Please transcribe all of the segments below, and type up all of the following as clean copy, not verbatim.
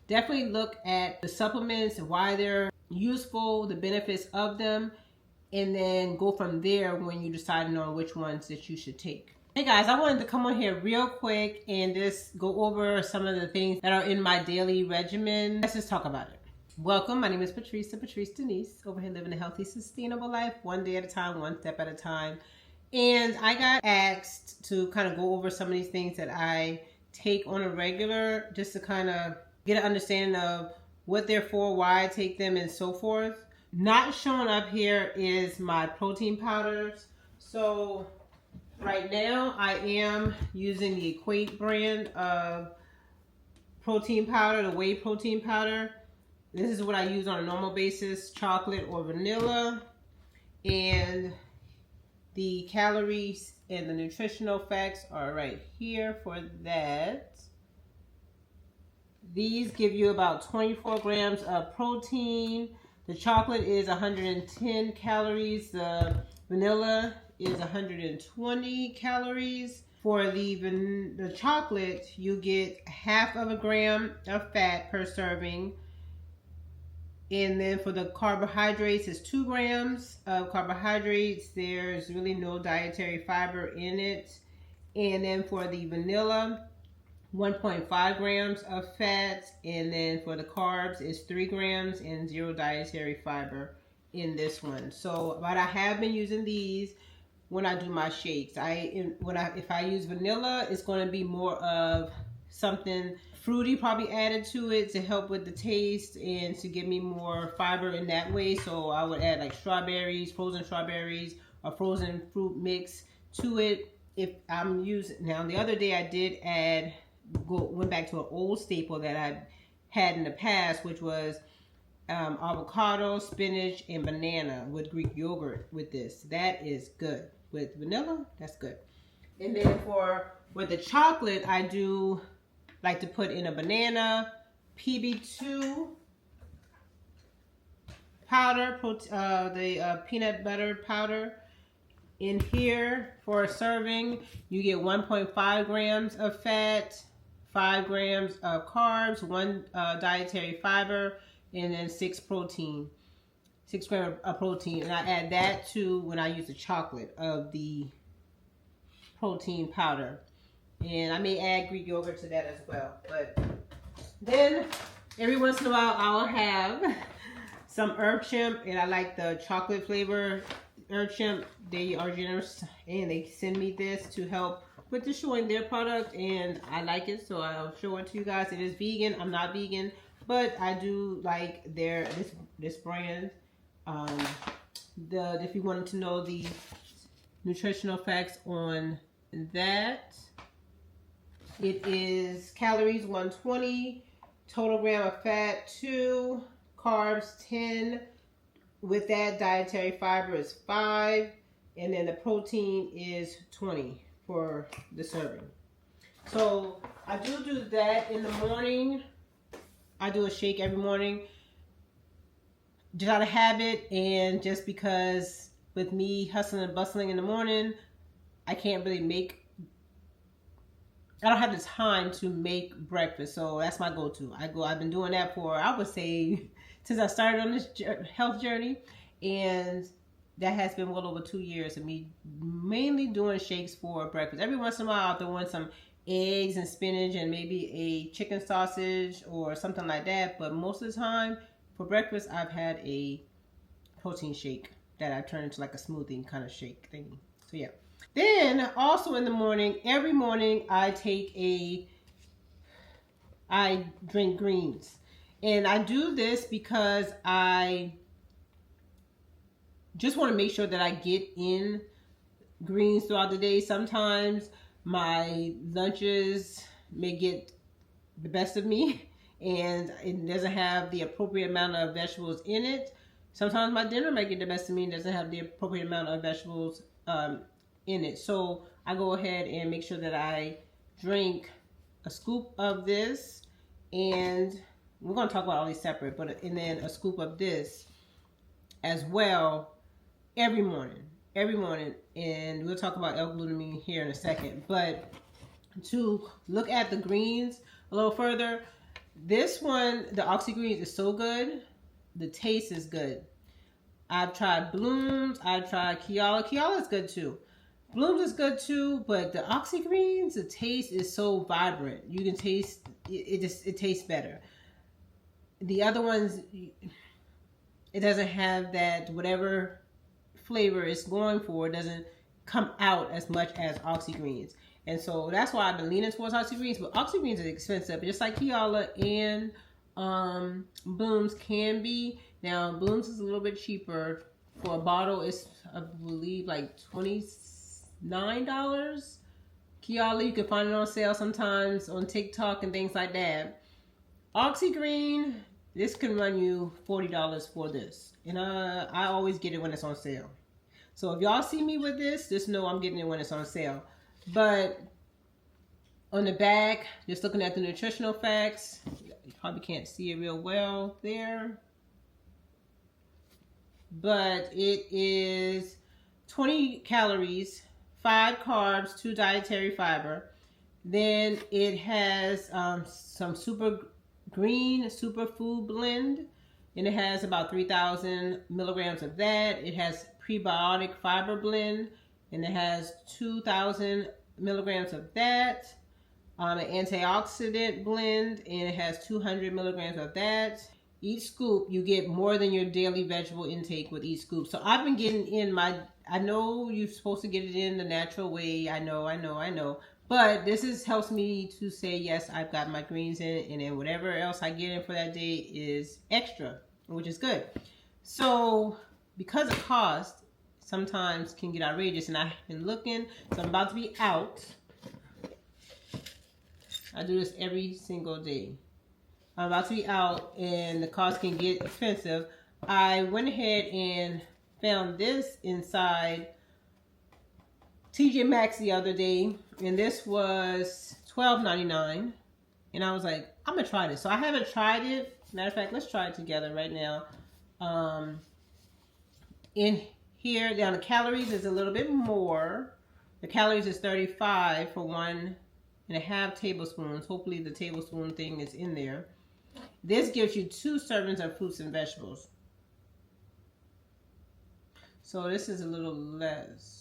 definitely look at the supplements and why they're useful, the benefits of them, and then go from there when you're deciding on which ones that you should take. Hey guys, I wanted to come on here real quick and just go over some of the things that are in my daily regimen. Let's just talk about it. Welcome, my name is Patrice, The.Patrice.Denise, over here living a healthy, sustainable life, one day at a time, one step at a time. And I got asked to kind of go over some of these things that I take on a regular, just to kind of get an understanding of what they're for, why I take them, and so forth. Not showing up here is my protein powders. So right now I am using the Equate brand of protein powder, the whey protein powder. This is what I use on a normal basis, chocolate or vanilla. And the calories and the nutritional facts are right here for that. These give you about 24 grams of protein. The chocolate is 110 calories. The vanilla is 120 calories. For the chocolate, you get half of a gram of fat per serving. And then for the carbohydrates, it's 2 grams of carbohydrates. There's really no dietary fiber in it. And then for the vanilla, 1.5 grams of fat. And then for the carbs, it's 3 grams and 0 dietary fiber in this one. So, but I have been using these when I do my shakes. If I use vanilla, it's going to be more of something fruity probably added to it to help with the taste and to give me more fiber in that way. So I would add like strawberries, frozen strawberries, or frozen fruit mix to it. If I'm using, now the other day I did went back to an old staple that I had in the past, which was avocado, spinach, and banana with Greek yogurt with this. That is good. With vanilla, that's good. And then with the chocolate, I do like to put in a banana, PB2 powder, the peanut butter powder in here for a serving. You get 1.5 grams of fat, 5 grams of carbs, 1 dietary fiber, and then 6 grams of protein. And I add that to when I use the chocolate of the protein powder. And I may add Greek yogurt to that as well. But then every once in a while I'll have some herb chimp, and I like the chocolate flavor herb chimp. They are generous and they send me this to help with the showing their product, and I like it, so I'll show it to you guys. It is vegan. I'm not vegan, but I do like this brand. If you wanted to know the nutritional facts on that, it is calories 120, total gram of fat 2, carbs 10. With that, dietary fiber is 5, and then the protein is 20 for the serving. So I do that in the morning. I do a shake every morning, just out of habit, and just because with me hustling and bustling in the morning, I can't really I don't have the time to make breakfast, so that's my go-to. I've been doing that for, I would say, since I started on this health journey, and that has been well over 2 years of me mainly doing shakes for breakfast. Every once in a while I'll throw in some eggs and spinach and maybe a chicken sausage or something like that, but most of the time for breakfast I've had a protein shake that I turned into like a smoothie kind of shake thingy. So yeah. Then also in the morning, every morning I drink greens. And I do this because I just want to make sure that I get in greens throughout the day. Sometimes my lunches may get the best of me and it doesn't have the appropriate amount of vegetables in it. Sometimes my dinner might get the best of me and doesn't have the appropriate amount of vegetables in it. So I go ahead and make sure that I drink a scoop of this, and we're going to talk about all these separate, and then a scoop of this as well every morning, and we'll talk about L-glutamine here in a second. But to look at the greens a little further, This one, the OxyGreens, is so good. The taste is good. I've tried Blooms. I've tried Kiala. Kiala is good too. Blooms is good too, but the OxyGreens, the taste is so vibrant. You can taste it. It tastes better. The other ones, it doesn't have that whatever flavor it's going for. It doesn't come out as much as OxyGreens, and so that's why I've been leaning towards OxyGreens. But OxyGreens is expensive, just like Kiala and Blooms can be. Now Blooms is a little bit cheaper. For a bottle, it's I believe like $29. Kiala, you can find it on sale sometimes on TikTok and things like that. OxyGreen, this can run you $40 for this, and I always get it when it's on sale. So if y'all see me with this, just know I'm getting it when it's on sale. But on the back, just looking at the nutritional facts, you probably can't see it real well there. But it is 20 calories, 5 carbs, 2 dietary fiber. Then it has some super green superfood blend, and it has about 3,000 milligrams of that. It has prebiotic fiber blend, and it has 2,000 milligrams of that. An antioxidant blend, and it has 200 milligrams of that. Each scoop, you get more than your daily vegetable intake with each scoop. So I've been getting in my, I know you're supposed to get it in the natural way. I know. But this helps me to say, yes, I've got my greens in, and then whatever else I get in for that day is extra, which is good. So because of cost, sometimes can get outrageous, and I've been looking, so I'm about to be out. I do this every single day. I'm about to be out and the cost can get expensive. I went ahead and found this inside TJ Maxx the other day, and this was $12.99, and I was like, I'm gonna try this. So I haven't tried it. Matter of fact, let's try it together right now. In here, down the calories is a little bit more. The calories is 35 for 1.5 tablespoons. Hopefully the tablespoon thing is in there. This gives you 2 servings of fruits and vegetables. So this is a little less.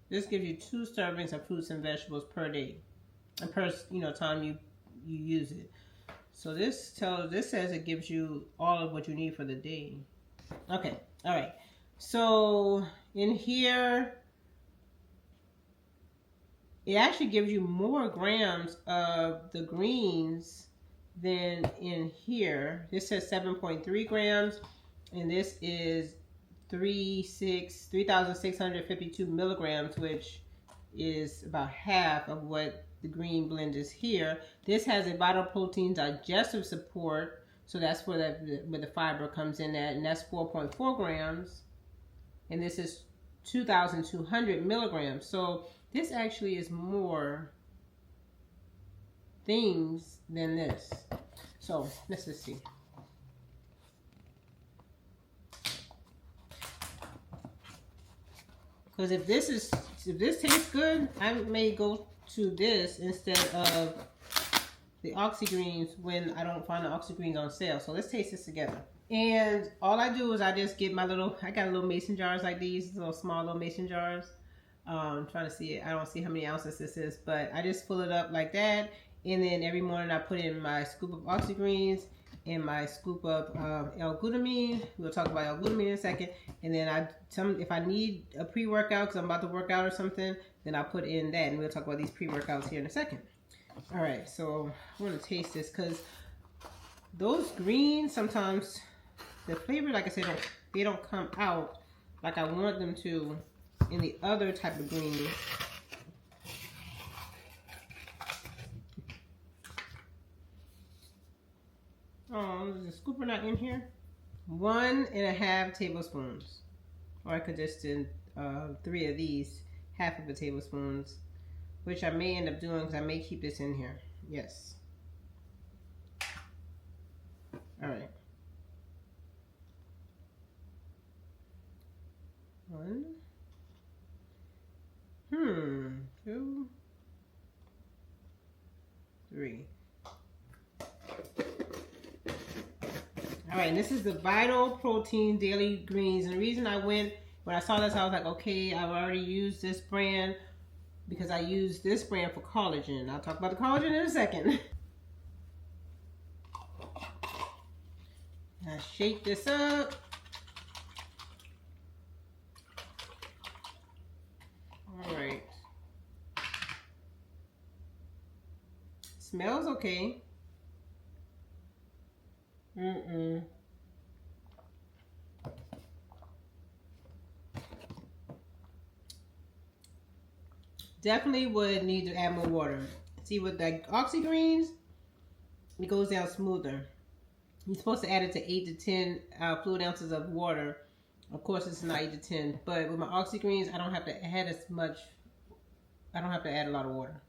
This gives you 2 servings of fruits and vegetables per day, and per time you use it. So this says it gives you all of what you need for the day. Okay, all right. So in here, it actually gives you more grams of the greens than in here. This says 7.3 grams, and this is 3,652 milligrams, which is about half of what the green blend is here. This has a vital protein digestive support, so that's where the fiber comes in at, and that's 4.4 grams, and this is 2,200 milligrams. So this actually is more things than this. So let's just see. Because if this tastes good, I may go to this instead of the OxyGreens when I don't find the OxyGreens on sale. So let's taste this together. And all I do is I just get I got little mason jars like these, little small little mason jars. I'm trying to see it. I don't see how many ounces this is, but I just fill it up like that. And then every morning I put in my scoop of OxyGreens and my scoop of L-glutamine. We'll talk about L-glutamine in a second. And then if I need a pre-workout because I'm about to work out or something, then I'll put in that. And we'll talk about these pre-workouts here in a second. All right, so I want to taste this because those greens, sometimes the flavor, like I said, they don't come out like I want them to in the other type of greens. Oh, is the scooper not in here? 1.5 tablespoons. Or I could just do 3 of these, half of a tablespoon, which I may end up doing because I may keep this in here. Yes. All right. 1, 2, 3. All right, and this is the Vital Protein Daily Greens. And the reason when I saw this, I was like, okay, I've already used this brand because I use this brand for collagen. I'll talk about the collagen in a second. Now shake this up. All right. Smells okay. Definitely would need to add more water. See, with the Oxy Greens, it goes down smoother. You're supposed to add it to 8 to 10 fluid ounces of water. Of course, it's not 8 to 10, but with my Oxy Greens, I don't have to add as much. I don't have to add a lot of water.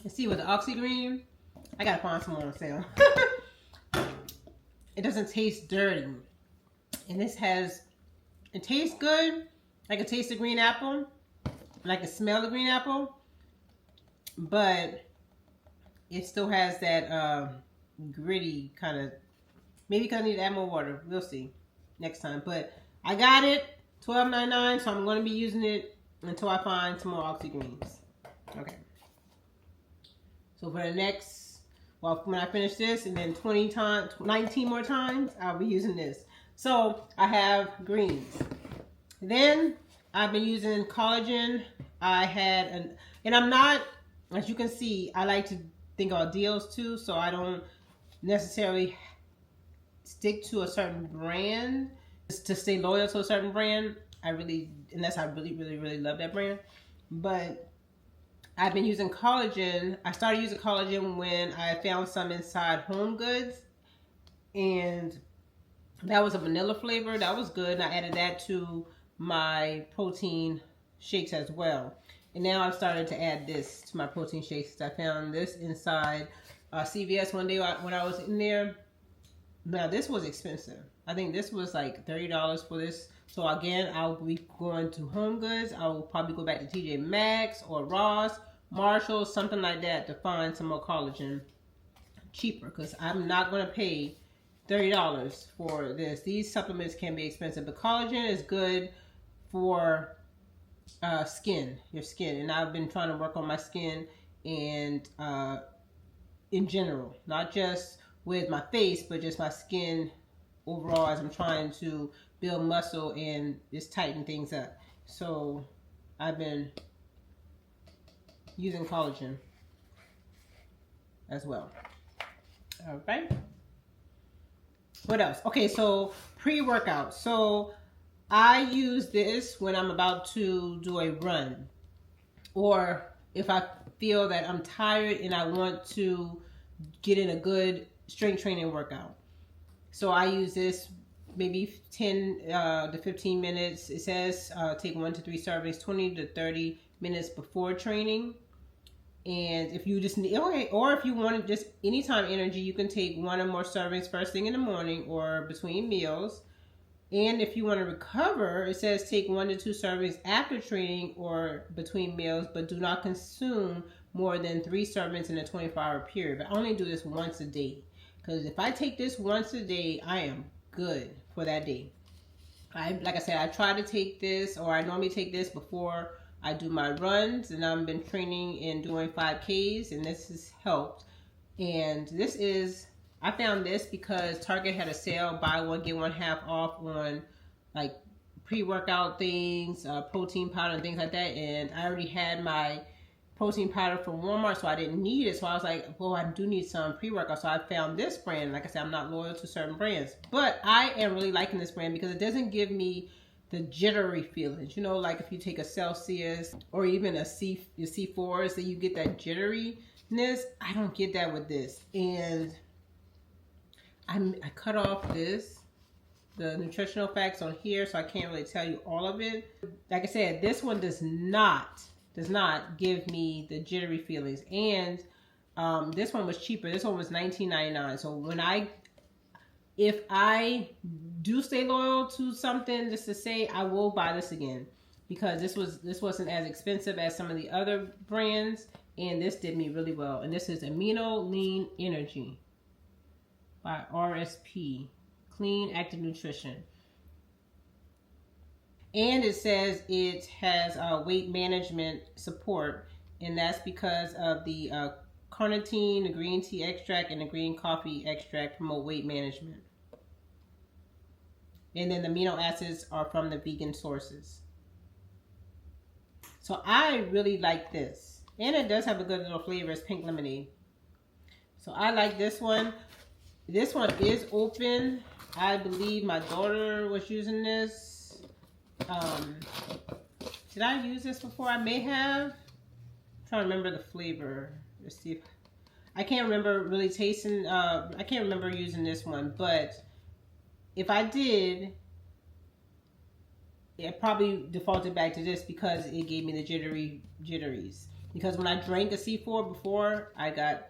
And see, with the Oxy Green, I gotta find some on sale. It doesn't taste dirty. And this it tastes good. I can taste the green apple. And I can smell the green apple. But it still has that gritty kind of, maybe because I need to add more water. We'll see next time. But I got it, $12.99, so I'm going to be using it until I find some more Oxy Greens. Okay. So for the next, well, when I finish this and then 19 more times, I'll be using this. So I have greens. Then I've been using collagen. I had and I'm not, as you can see, I like to think about deals too, so I don't necessarily stick to a certain brand to stay loyal to a certain brand. Unless I really love that brand. But I've been using collagen. I started using collagen when I found some inside Home Goods, and that was a vanilla flavor. That was good, and I added that to my protein shakes as well. And now I've started to add this to my protein shakes. I found this inside CVS one day when I was in there. Now, this was expensive. I think this was like $30 for this. So again, I'll be going to Home Goods. I will probably go back to TJ Maxx or Ross, Marshalls, something like that to find some more collagen cheaper, because I'm not going to pay $30 for this. These supplements can be expensive, but collagen is good for your skin. And I've been trying to work on my skin and in general, not just with my face, but just my skin overall, as I'm trying to build muscle and just tighten things up. So I've been using collagen as well. All right. What else? Okay, so pre-workout. So I use this when I'm about to do a run, or if I feel that I'm tired and I want to get in a good strength training workout. So I use this maybe 10 to 15 minutes. It says take 1 to 3 servings, 20 to 30 minutes before training. And if you just need, okay, or if you want just anytime energy, you can take 1 or more servings first thing in the morning or between meals. And if you want to recover, it says take 1 to 2 servings after training or between meals, but do not consume more than 3 servings in a 24-hour period. But I only do this once a day, because if I take this once a day, I am good for that day. Like I said, I try to take this, or I normally take this before I do my runs, and I've been training and doing 5Ks, and this has helped. And this is, I found this because Target had a sale, buy one, get one half off on like pre-workout things, protein powder and things like that. And I already had my protein powder from Walmart, so I didn't need it. So I was like, well, I do need some pre-workout. So I found this brand. Like I said, I'm not loyal to certain brands, but I am really liking this brand because it doesn't give me the jittery feelings. You know, like if you take a Celsius or even a C4s, that you get that jitteriness. I don't get that with this. And I cut off the nutritional facts on here, so I can't really tell you all of it. Like I said, this one does not give me the jittery feelings. And this one was cheaper. This one was $19.99. So if I do stay loyal to something, just to say I will buy this again, because this wasn't as expensive as some of the other brands, and this did me really well. And this is Amino Lean Energy by RSP, Clean Active Nutrition. And it says it has weight management support, and that's because of the carnitine, the green tea extract, and the green coffee extract promote weight management. And then the amino acids are from the vegan sources. So I really like this. And it does have a good little flavor. It's pink lemonade. So I like this one. This one is open. I believe my daughter was using this. Did I use this before? I may have. I'm trying to remember the flavor. Let's see if I can't remember really tasting. I can't remember using this one, but if I did, it probably defaulted back to this because it gave me the jitteries. Because when I drank a C4 before, I got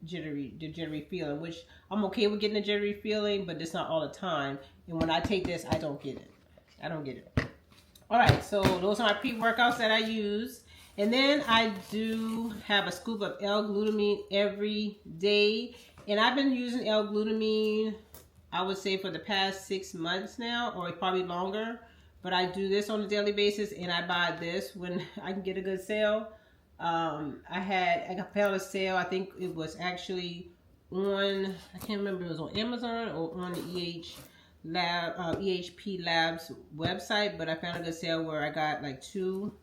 the jittery feeling, which I'm okay with getting a jittery feeling, but it's not all the time. And when I take this, I don't get it. I don't get it. All right, so those are my pre-workouts that I use. And then I do have a scoop of L-glutamine every day. And I've been using L-glutamine, I would say, for the past 6 months now, or probably longer. But I do this on a daily basis, and I buy this when I can get a good sale. I found a sale. I think it was actually on, I can't remember if it was on Amazon or on the EHP Labs website, but I found a good sale where I got like 2,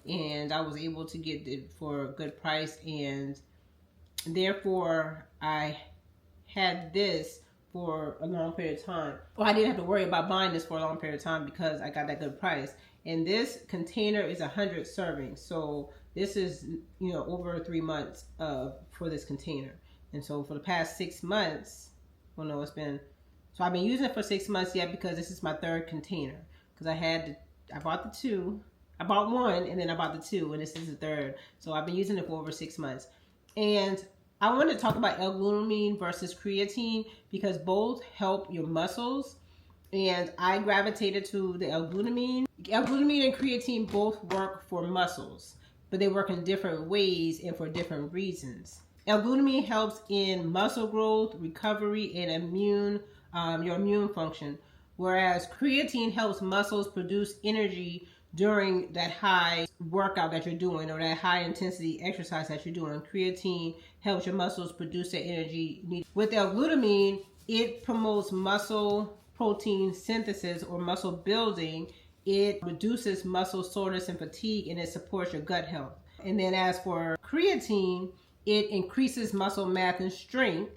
and I was able to get it for a good price, and therefore I had this for a long period of time. Well, I didn't have to worry about buying this for a long period of time because I got that good price. And this container is 100 servings, so this is, you know, over 3 months for this container. And so for the past 6 months, well, no, it's been, so I've been using it for 6 months yet, because this is my 3rd container. Because I bought the 2, I bought 1, and then I bought the 2, and this is the 3rd. So I've been using it for over 6 months. And I want to talk about L-glutamine versus creatine, because both help your muscles. And I gravitated to the L-glutamine. L-glutamine and creatine both work for muscles, but they work in different ways and for different reasons. L-glutamine helps in muscle growth, recovery, and your immune function, whereas creatine helps muscles produce energy during that high workout that you're doing, or that high intensity exercise that you're doing. Creatine helps your muscles produce that energy. With L-glutamine, it promotes muscle protein synthesis or muscle building. It reduces muscle soreness and fatigue, and it supports your gut health. And then as for creatine, it increases muscle mass and strength.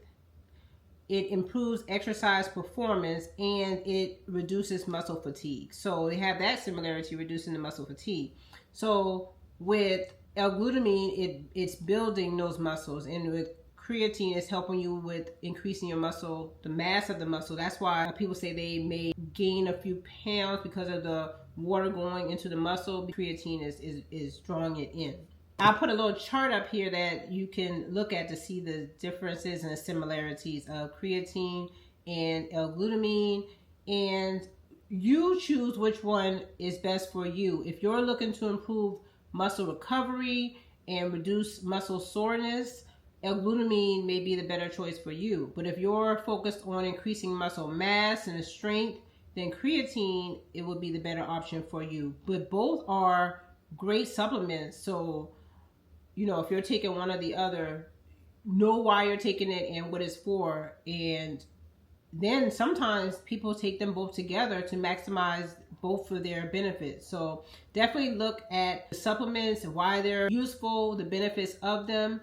It improves exercise performance, and it reduces muscle fatigue. So they have that similarity, reducing the muscle fatigue. So with L-glutamine, it's building those muscles, and with creatine, is helping you with increasing your muscle, the mass of the muscle. That's why people say they may gain a few pounds because of the water going into the muscle. Creatine is drawing it in. I'll put a little chart up here that you can look at to see the differences and the similarities of creatine and L-glutamine, and you choose which one is best for you. If you're looking to improve muscle recovery and reduce muscle soreness, L-glutamine may be the better choice for you. But if you're focused on increasing muscle mass and strength, then creatine, it would be the better option for you. But both are great supplements. So, you know, if you're taking one or the other, know why you're taking it and what it's for. And then sometimes people take them both together to maximize both for their benefits. So definitely look at the supplements and why they're useful, the benefits of them,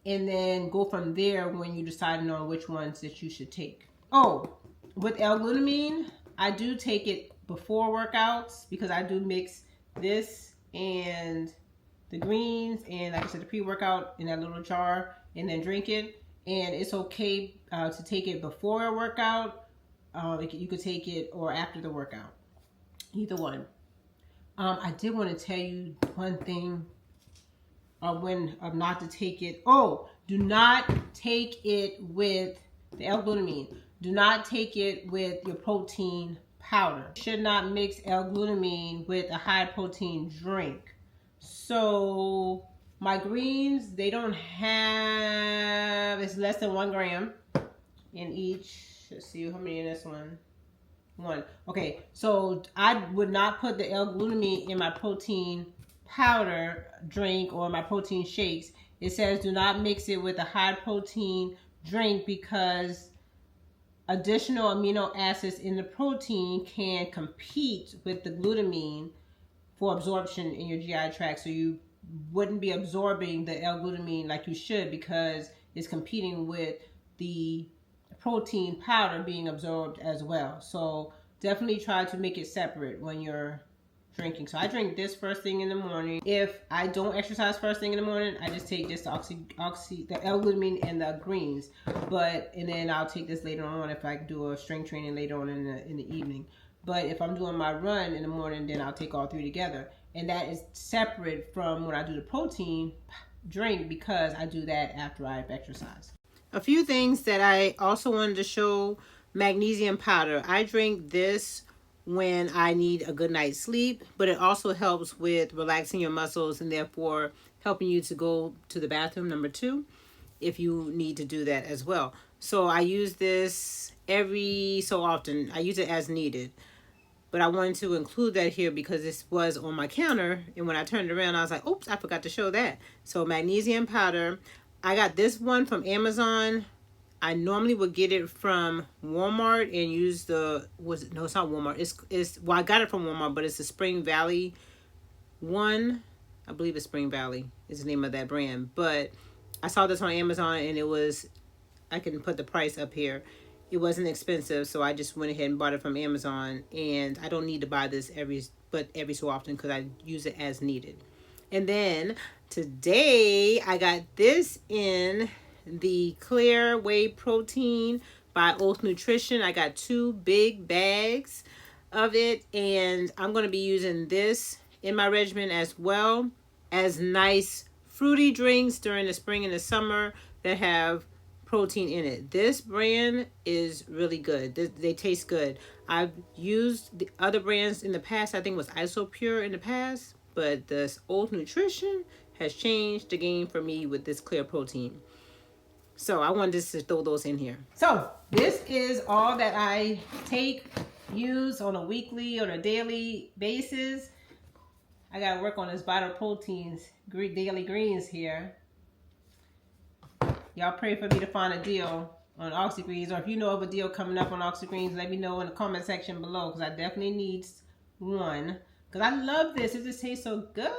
and then go from there when you're deciding on which ones that you should take. Oh, with L-glutamine, I do take it before workouts, because I do mix this and the greens and, like I said, the pre-workout in that little jar, and then drink it. And it's okay to take it before a workout. You could take it or after the workout, either one. I did want to tell you one thing. When not to take it. Oh, do not take it with the L-glutamine. do not take it with your protein powder. You should not mix L-glutamine with a high protein drink. So my greens, they don't have, it's less than 1 gram in each. Let's see how many in this one. 1. Okay, so I would not put the L-glutamine in my protein powder drink or my protein shakes. It says do not mix it with a high protein drink because additional amino acids in the protein can compete with the glutamine for absorption in your GI tract. So you wouldn't be absorbing the L-glutamine like you should because it's competing with the protein powder being absorbed as well. So definitely try to make it separate when you're drinking. So I drink this first thing in the morning. If I don't exercise first thing in the morning, I just take this the L-glutamine and the greens. And then I'll take this later on if I do a strength training later on in the evening. But if I'm doing my run in the morning, then I'll take all 3 together. And that is separate from when I do the protein drink because I do that after I've exercised. A few things that I also wanted to show: magnesium powder. I drink this when I need a good night's sleep, but it also helps with relaxing your muscles and therefore helping you to go to the bathroom, number 2, if you need to do that as well. So I use this every so often. I use it as needed. But I wanted to include that here because this was on my counter, and when I turned around, I was like, oops, I forgot to show that. So magnesium powder. I got this one from Amazon. I normally would get it from Walmart and use no, it's not Walmart. Well, I got it from Walmart, but it's the Spring Valley one. I believe it's Spring Valley is the name of that brand. But I saw this on Amazon, and it was, I can put the price up here. It wasn't expensive, so I just went ahead and bought it from Amazon. And I don't need to buy this every so often because I use it as needed. And then today I got this in the Clear Whey Protein by Oath Nutrition. I got 2 big bags of it, and I'm going to be using this in my regimen as well as nice fruity drinks during the spring and the summer that have protein in it. This brand is really good. They taste good. I've used the other brands in the past. I think it was Isopure in the past, but this Oath Nutrition has changed the game for me with this clear protein. So I wanted to throw those in here. So this is all that I use on a weekly or a daily basis. I got to work on this Vital Proteins Daily Greens here. Y'all pray for me to find a deal on OxyGreens, or if you know of a deal coming up on OxyGreens, let me know in the comment section below because I definitely need one. Because I love this. It just tastes so good.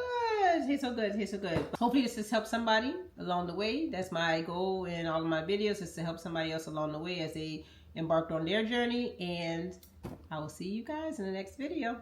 It tastes so good. It tastes so good. Hopefully this has helped somebody along the way. That's my goal in all of my videos, is to help somebody else along the way as they embarked on their journey. And I will see you guys in the next video.